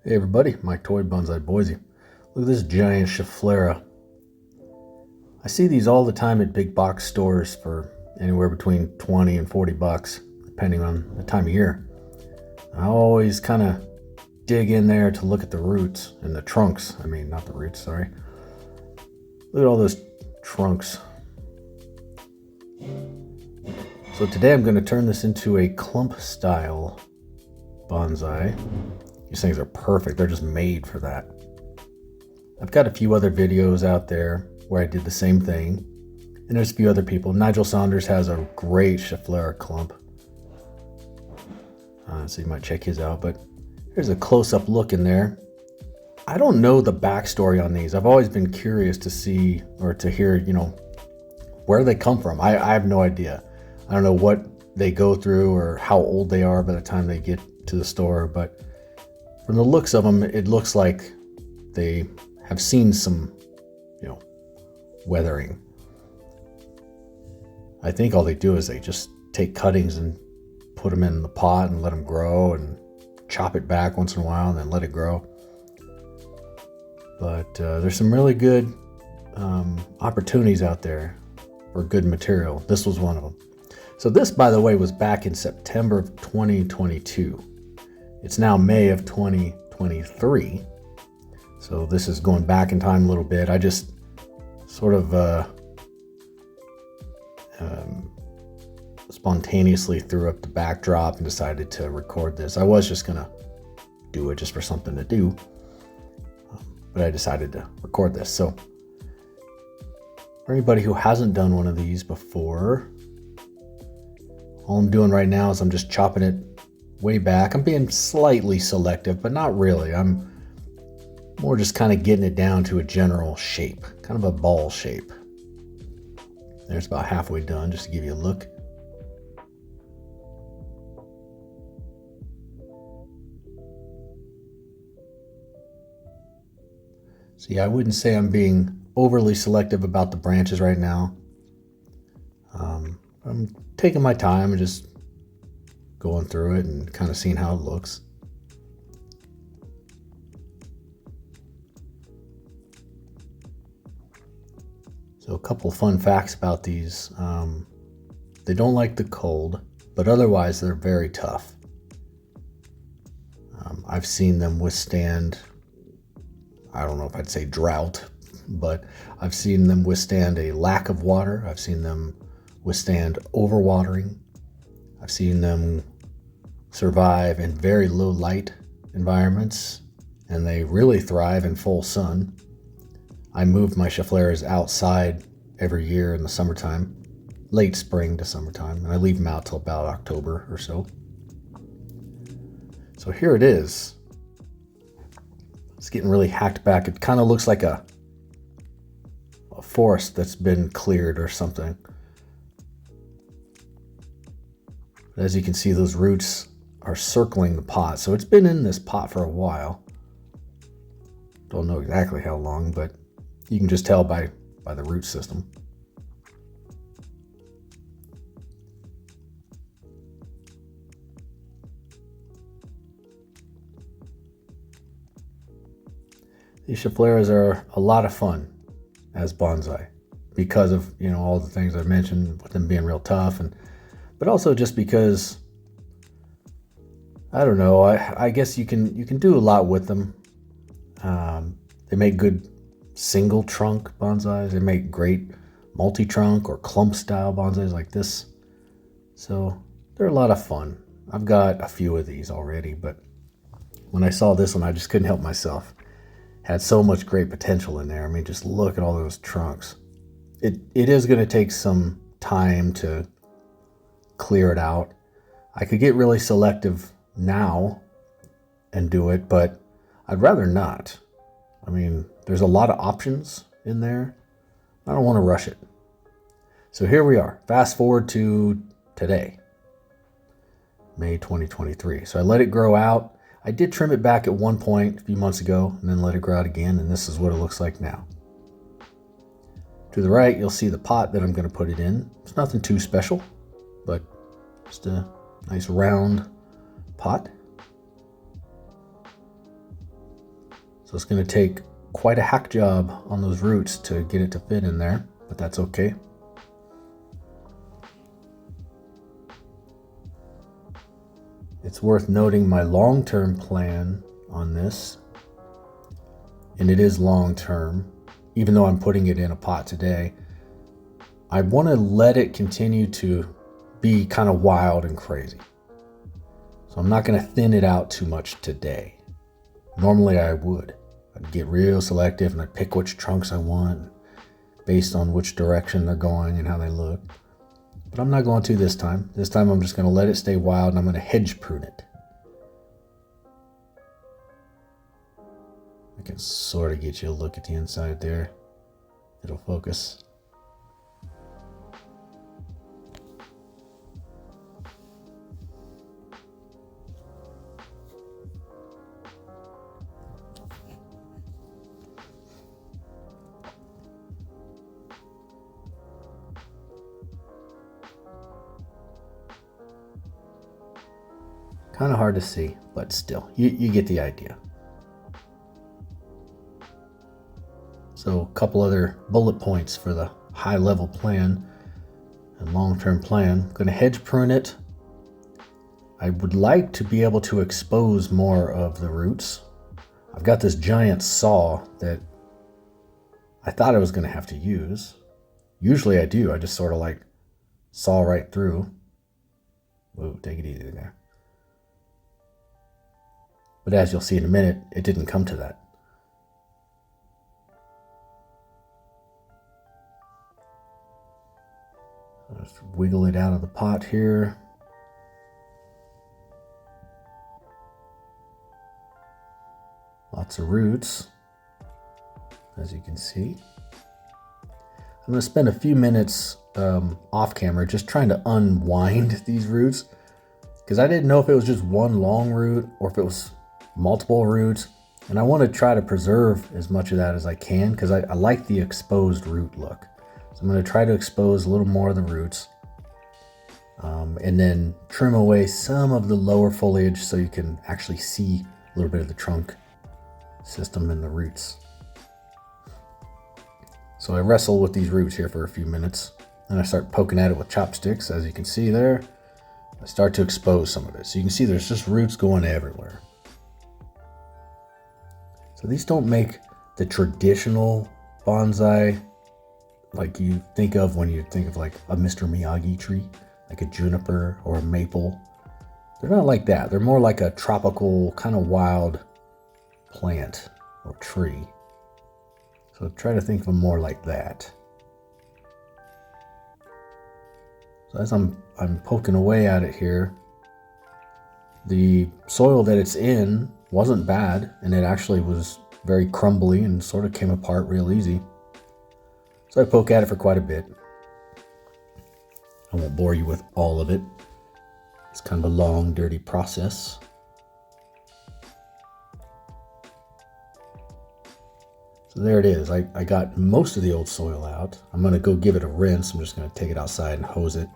Hey everybody, my toy bonsai Boise. Look at this giant Schefflera. I see these all the time at big box stores for anywhere between 20 and 40 bucks, depending on the time of year. I always kind of dig in there to look at the roots and the trunks. I mean, not the roots, sorry. Look at all those trunks. So today I'm going to turn this into a clump style bonsai. These things are perfect. They're just made for that. I've got a few other videos out there where I did the same thing. And there's a few other people. Nigel Saunders has a great Schefflera clump. So you might check his out. But here's a close-up look in there. I don't know the backstory on these. I've always been curious to see or to hear, where they come from. I have no idea. I don't know what they go through or how old they are by the time they get to the store. But from the looks of them, it looks like they have seen some, weathering. I think all they do is they just take cuttings and put them in the pot and let them grow and chop it back once in a while and then let it grow. But there's some really good opportunities out there for good material. This was one of them. So this, by the way, was back in September of 2022. It's now May of 2023. So this is going back in time a little bit. I just sort of spontaneously threw up the backdrop and decided to record this. I was just gonna do it just for something to do, but I decided to record this. So for anybody who hasn't done one of these before, all I'm doing right now is I'm just chopping it way back. I'm being slightly selective, but not really. I'm more just kind of getting it down to a general shape, kind of a ball shape. There's about halfway done, just to give you a look. See, I wouldn't say I'm being overly selective about the branches right now. I'm taking my time and just going through it and kind of seeing how it looks. So a couple fun facts about these. They don't like the cold, but otherwise they're very tough. I've seen them withstand, I don't know if I'd say drought, but I've seen them withstand a lack of water. I've seen them withstand overwatering. I've seen them survive in very low light environments, and they really thrive in full sun. I move my Scheffleras outside every year in the summertime, late spring to summertime, and I leave them out till about October or so. So here it is. It's getting really hacked back. It kind of looks like a forest that's been cleared or something. As you can see, those roots are circling the pot. So it's been in this pot for a while. Don't know exactly how long, but you can just tell by the root system. These Scheffleras are a lot of fun as bonsai because of all the things I mentioned with them being real tough, but also just because I don't know. I guess you can do a lot with them. They make good single trunk bonsais. They make great multi-trunk or clump style bonsais like this. So they're a lot of fun. I've got a few of these already, but when I saw this one, I just couldn't help myself. Had so much great potential in there. I mean, just look at all those trunks. It is going to take some time to clear it out. I could get really selective now and do it, but I'd rather not. I mean, there's a lot of options in there. I don't want to rush it. So here we are. Fast forward to today, May 2023. So I let it grow out. I did trim it back at one point a few months ago and then let it grow out again, and this is what it looks like now. To the right, you'll see the pot that I'm going to put it in. It's nothing too special, but just a nice round pot. So it's going to take quite a hack job on those roots to get it to fit in there, but that's okay. It's worth noting my long-term plan on this, and it is long-term, even though I'm putting it in a pot today. I want to let it continue to be kind of wild and crazy. So I'm not going to thin it out too much today. Normally I would. I'd get real selective and I'd pick which trunks I want based on which direction they're going and how they look. But I'm not going to this time. This time I'm just going to let it stay wild and I'm going to hedge prune it. I can sort of get you a look at the inside there. It'll focus. Kind of hard to see, but still, you get the idea. So a couple other bullet points for the high level plan and long-term plan. I'm going to hedge prune it. I would like to be able to expose more of the roots. I've got this giant saw that I thought I was going to have to use. Usually I do. I just sort of like saw right through. Whoa, take it easy there. But as you'll see in a minute, it didn't come to that. Let's wiggle it out of the pot here. Lots of roots, as you can see. I'm going to spend a few minutes off camera just trying to unwind these roots, because I didn't know if it was just one long root or if it was multiple roots, and I want to try to preserve as much of that as I can because I like the exposed root look. So I'm going to try to expose a little more of the roots and then trim away some of the lower foliage so you can actually see a little bit of the trunk system and the roots. So I wrestle with these roots here for a few minutes and I start poking at it with chopsticks. As you can see there, I start to expose some of it. So you can see there's just roots going everywhere. So these don't make the traditional bonsai like you think of when you think of like a Mr. Miyagi tree, like a juniper or a maple. They're not like that. They're more like a tropical kind of wild plant or tree. So try to think of them more like that. So as I'm poking away at it here, the soil that it's in wasn't bad, and it actually was very crumbly and sort of came apart real easy. So I poke at it for quite a bit. I won't bore you with all of it. It's kind of a long, dirty process. So there it is. I got most of the old soil out. I'm going to go give it a rinse. I'm just going to take it outside and hose it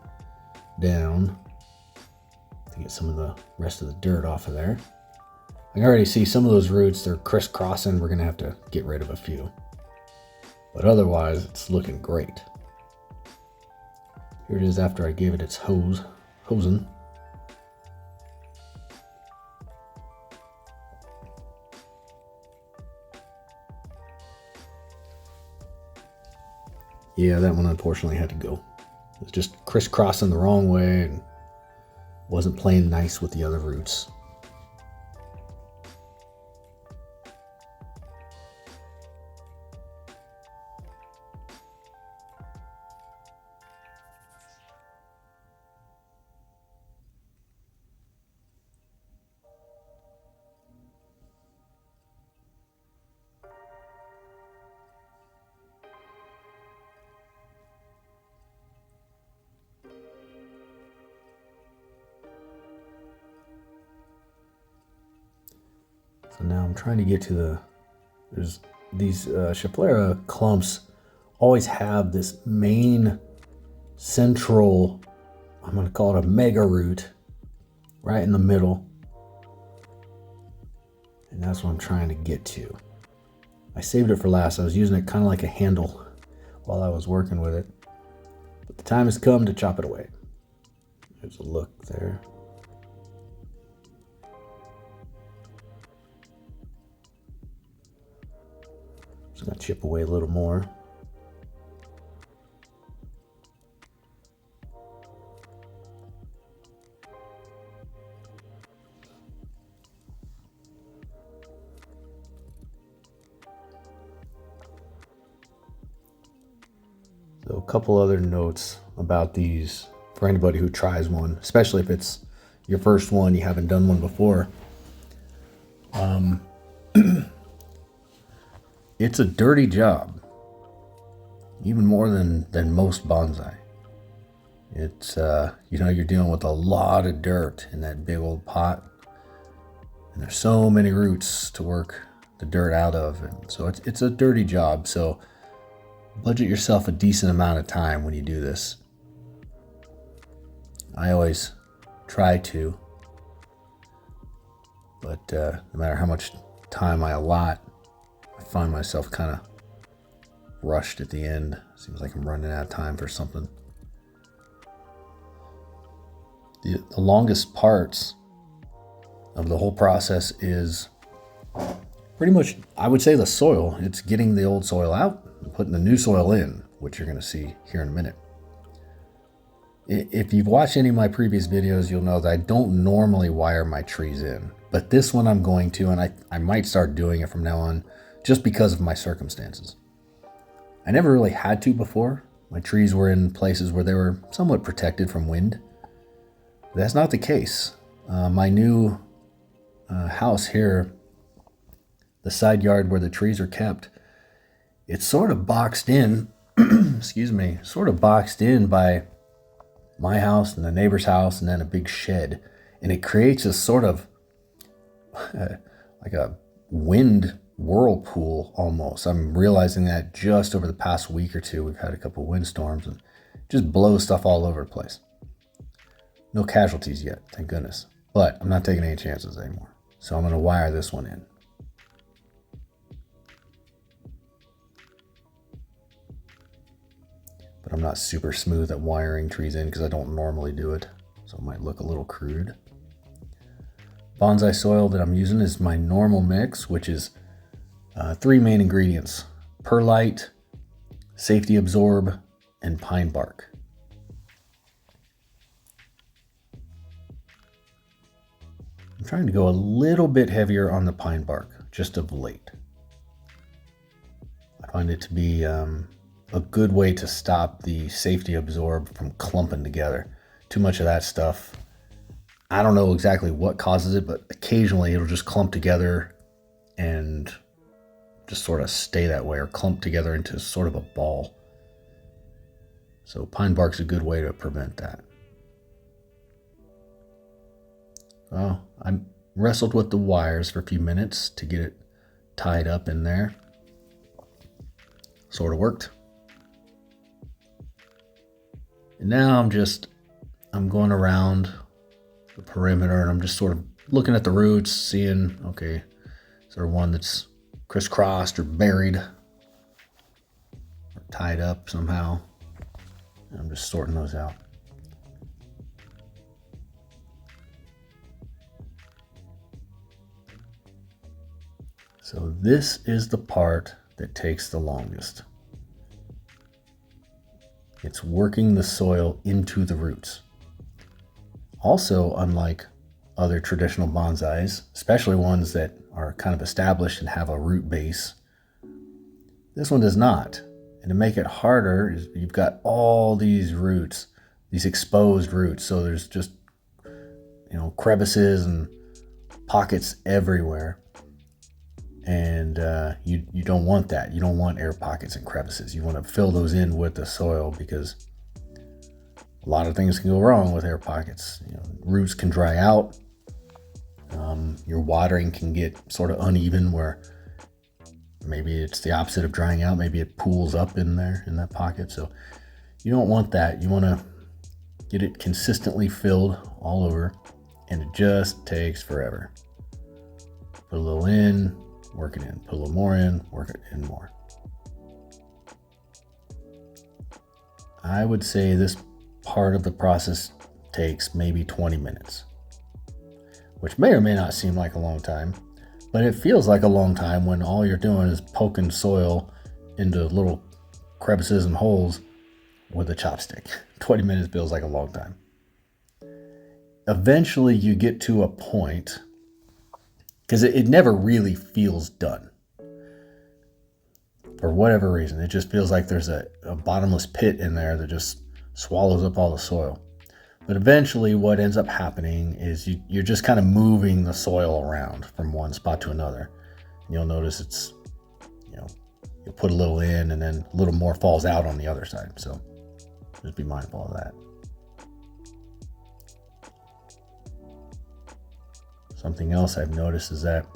down to get some of the rest of the dirt off of there. I can already see some of those roots, they're crisscrossing. We're going to have to get rid of a few. But otherwise, it's looking great. Here it is after I gave it its hosing. Yeah, that one unfortunately had to go. It was just crisscrossing the wrong way and wasn't playing nice with the other roots. So now I'm trying to get to there's these Schefflera clumps always have this main central, I'm going to call it a mega root, right in the middle. And that's what I'm trying to get to. I saved it for last. I was using it kind of like a handle while I was working with it. But the time has come to chop it away. There's a look there. Just gonna chip away a little more. So a couple other notes about these for anybody who tries one, especially if it's your first one, you haven't done one before. It's a dirty job, even more than most bonsai. It's, you're dealing with a lot of dirt in that big old pot, and there's so many roots to work the dirt out of, and so it's a dirty job. So budget yourself a decent amount of time when you do this. I always try to, but no matter how much time I allot, I find myself kind of rushed at the end. Seems like I'm running out of time for something. The longest parts of the whole process is pretty much, I would say, the soil. It's getting the old soil out and putting the new soil in, which you're going to see here in a minute. If you've watched any of my previous videos, you'll know that I don't normally wire my trees in, but this one I'm going to, and I might start doing it from now on just because of my circumstances. I never really had to before. My trees were in places where they were somewhat protected from wind. That's not the case. My new house here, the side yard where the trees are kept, it's sort of boxed in, sort of boxed in by my house and the neighbor's house and then a big shed. And it creates a sort of like a wind whirlpool almost. I'm realizing that just over the past week or two, we've had a couple windstorms and just blows stuff all over the place. No casualties yet, thank goodness. But I'm not taking any chances anymore. So I'm going to wire this one in. But I'm not super smooth at wiring trees in because I don't normally do it. So it might look a little crude. Bonsai soil that I'm using is my normal mix, which is 3 main ingredients: perlite, safety absorb, and pine bark. I'm trying to go a little bit heavier on the pine bark, just of late. I find it to be a good way to stop the safety absorb from clumping together. Too much of that stuff, I don't know exactly what causes it, but occasionally it'll just clump together and just sort of stay that way, or clump together into sort of a ball. So pine bark's a good way to prevent that. Well, I wrestled with the wires for a few minutes to get it tied up in there. Sort of worked. And now I'm going around the perimeter and I'm just sort of looking at the roots, seeing, okay, is there one that's crisscrossed or buried or tied up somehow? And I'm just sorting those out. So this is the part that takes the longest. It's working the soil into the roots. Also, unlike other traditional bonsais, especially ones that are kind of established and have a root base, this one does not. And to make it harder, you've got all these roots, these exposed roots. So there's just, crevices and pockets everywhere. And you don't want that. You don't want air pockets and crevices. You want to fill those in with the soil because a lot of things can go wrong with air pockets. Roots can dry out. Your watering can get sort of uneven where maybe it's the opposite of drying out. Maybe it pools up in there in that pocket. So you don't want that. You want to get it consistently filled all over, and it just takes forever. Put a little in, work it in, put a little more in, work it in more. I would say this part of the process takes maybe 20 minutes, which may or may not seem like a long time, but it feels like a long time when all you're doing is poking soil into little crevices and holes with a chopstick. 20 minutes feels like a long time. Eventually you get to a point, because it never really feels done. For whatever reason, it just feels like there's a bottomless pit in there that just swallows up all the soil. But eventually what ends up happening is you're just kind of moving the soil around from one spot to another. And you'll notice it's, you'll put a little in and then a little more falls out on the other side. So just be mindful of that. Something else I've noticed is that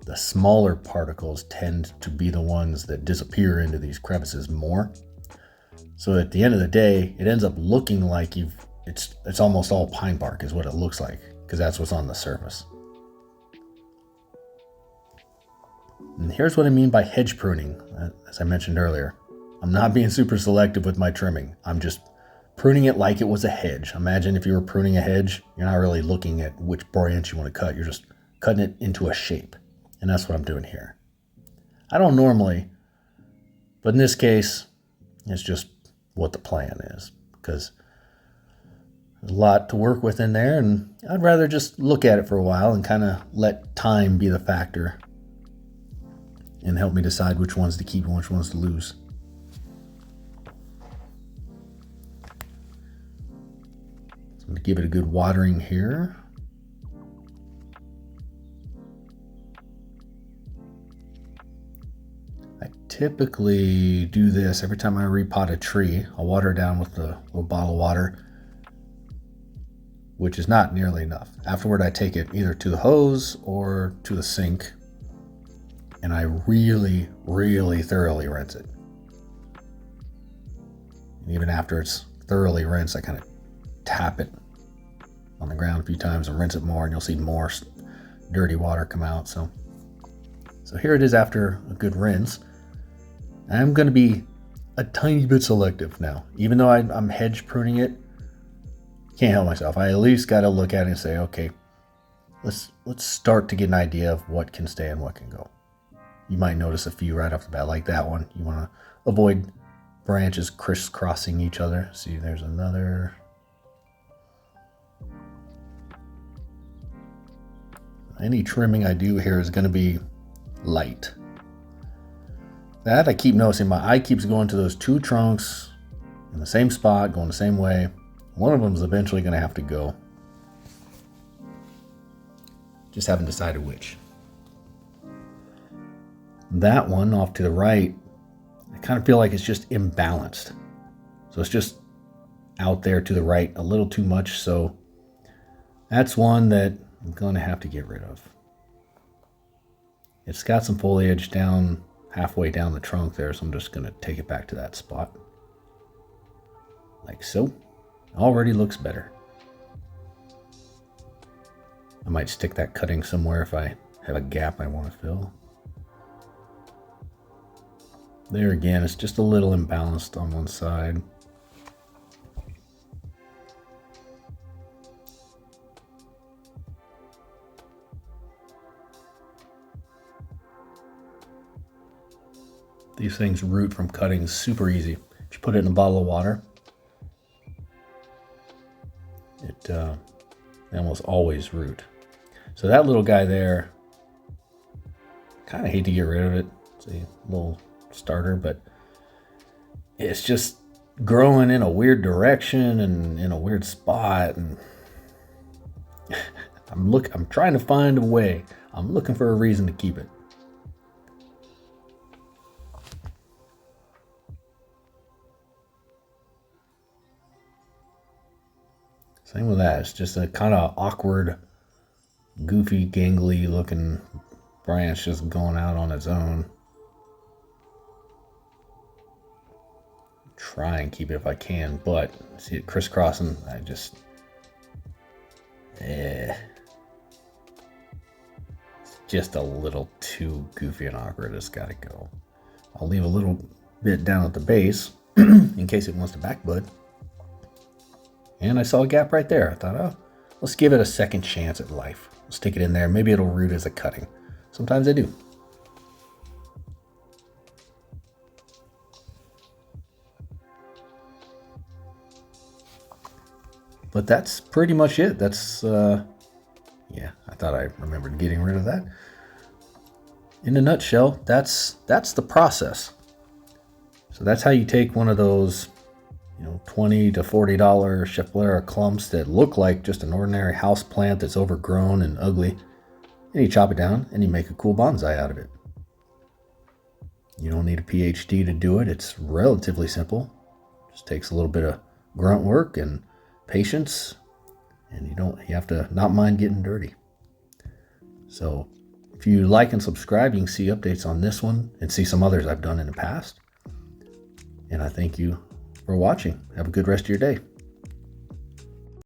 the smaller particles tend to be the ones that disappear into these crevices more. So at the end of the day, it ends up looking like it's almost all pine bark is what it looks like, because that's what's on the surface. And here's what I mean by hedge pruning. As I mentioned earlier, I'm not being super selective with my trimming. I'm just pruning it like it was a hedge. Imagine if you were pruning a hedge, you're not really looking at which branch you want to cut. You're just cutting it into a shape. And that's what I'm doing here. I don't normally, but in this case, it's just what the plan is, because there's a lot to work with in there, and I'd rather just look at it for a while and kind of let time be the factor and help me decide which ones to keep and which ones to lose. So I'm going to give it a good watering here. I typically do this every time I repot a tree. I'll water it down with a little bottle of water, which is not nearly enough. Afterward, I take it either to the hose or to the sink, and I really, really thoroughly rinse it. And even after it's thoroughly rinsed, I kind of tap it on the ground a few times and rinse it more, and you'll see more dirty water come out. So here it is after a good rinse. I'm going to be a tiny bit selective now. Even though I'm hedge pruning it, can't help myself. I at least got to look at it and say, okay, let's start to get an idea of what can stay and what can go. You might notice a few right off the bat, like that one. You want to avoid branches crisscrossing each other. See, there's another. Any trimming I do here is going to be light. That I keep noticing, my eye keeps going to those two trunks in the same spot, going the same way. One of them is eventually going to have to go. Just haven't decided which. That one off to the right, I kind of feel like it's just imbalanced. So it's just out there to the right a little too much. So that's one that I'm going to have to get rid of. It's got some foliage down halfway down the trunk there, so I'm just going to take it back to that spot. Like so. Already looks better. I might stick that cutting somewhere if I have a gap I want to fill. There again, it's just a little imbalanced on one side. These things root from cuttings super easy. If you put it in a bottle of water, they almost always root. So that little guy there, kind of hate to get rid of it. It's a little starter, but it's just growing in a weird direction and in a weird spot, and I'm trying to find a way. I'm looking for a reason to keep it. Same with that. It's just a kind of awkward, goofy, gangly looking branch just going out on its own. Try and keep it if I can, but see it crisscrossing, I just just a little too goofy and awkward. It's got to go. I'll leave a little bit down at the base in case it wants to backbud. And I saw a gap right there. I thought, oh, let's give it a second chance at life. Stick it in there. Maybe it'll root as a cutting. Sometimes they do. But that's pretty much it. That's, yeah, I thought I remembered getting rid of that. In a nutshell, that's the process. So that's how you take one of those, $20 to $40 Schefflera clumps that look like just an ordinary house plant that's overgrown and ugly, and you chop it down and you make a cool bonsai out of it. You don't need a PhD to do it. It's relatively simple. Just takes a little bit of grunt work and patience, and you have to not mind getting dirty. So if you like and subscribe, you can see updates on this one and see some others I've done in the past. And I thank you for watching. Have a good rest of your day.